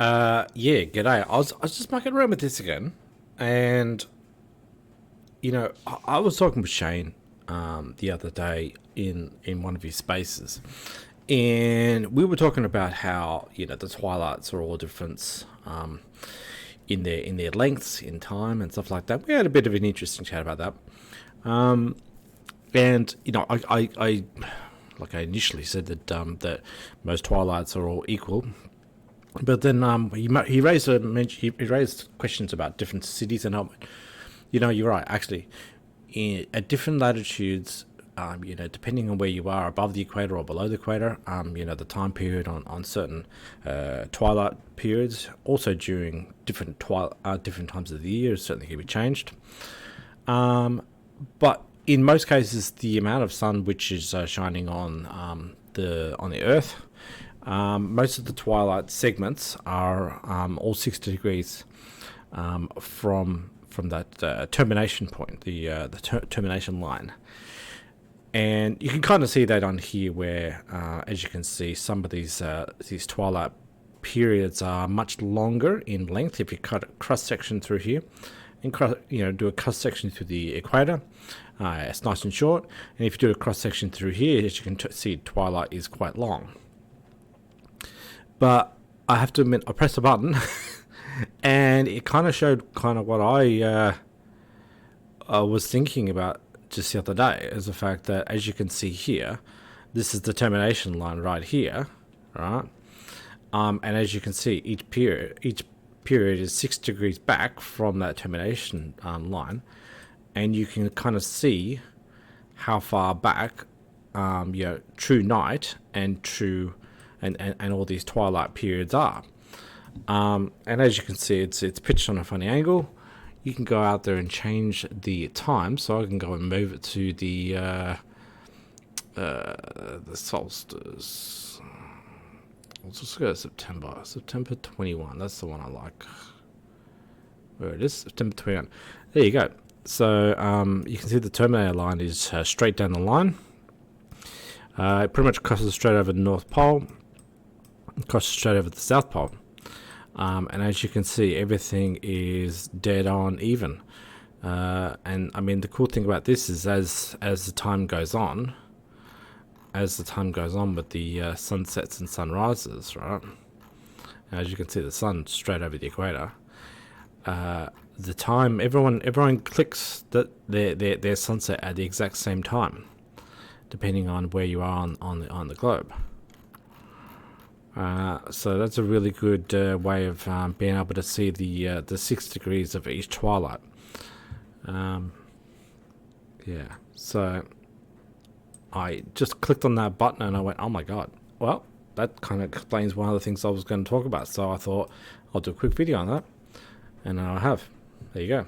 Yeah, g'day. I was just mucking around with this again, and I was talking with Shane the other day in one of his spaces, and we were talking about how the twilights are all different in their lengths, in time, and stuff like that. We had a bit of an interesting chat about that, and I like I initially said that most twilights are all equal. But then he raised questions about different cities, and you're right. Actually, at different latitudes, depending on where you are, above the equator or below the equator, the time period on certain twilight periods, also during different times of the year, certainly can be changed. But in most cases, the amount of sun which is shining on the Earth, most of the twilight segments are all 60 degrees from that termination point, the termination line. And you can kind of see that on here, where, as you can see, some of these twilight periods are much longer in length. If you cut a cross section through here, and do a cross section through the equator, it's nice and short. And if you do a cross section through here, as you can see, twilight is quite long. But I have to admit, I pressed a button, and it kind of showed kind of what I was thinking about just the other day, is the fact that, as you can see here, this is the termination line right here, right? And as you can see, each period is 6 degrees back from that termination line, and you can kind of see how far back, true night and true and all these twilight periods are. And as you can see, it's pitched on a funny angle. You can go out there and change the time, so I can go and move it to the solstice. Let's just go to September 21. That's the one I like. Where it is, September 21. There you go. So you can see the terminator line is straight down the line. It pretty much crosses straight over the North Pole, crosses straight over the South Pole. And as you can see, everything is dead on even. And I mean, the cool thing about this is, as the time goes on, with the sunsets and sunrises, right? As you can see, the sun straight over the equator. The time, everyone clicks that their sunset at the exact same time, depending on where you are on the globe. So that's a really good way of being able to see the 6 degrees of each twilight. Yeah, so I just clicked on that button and I went, oh my god. Well, that kind of explains one of the things I was going to talk about. So I thought I'll do a quick video on that, and I have. There you go.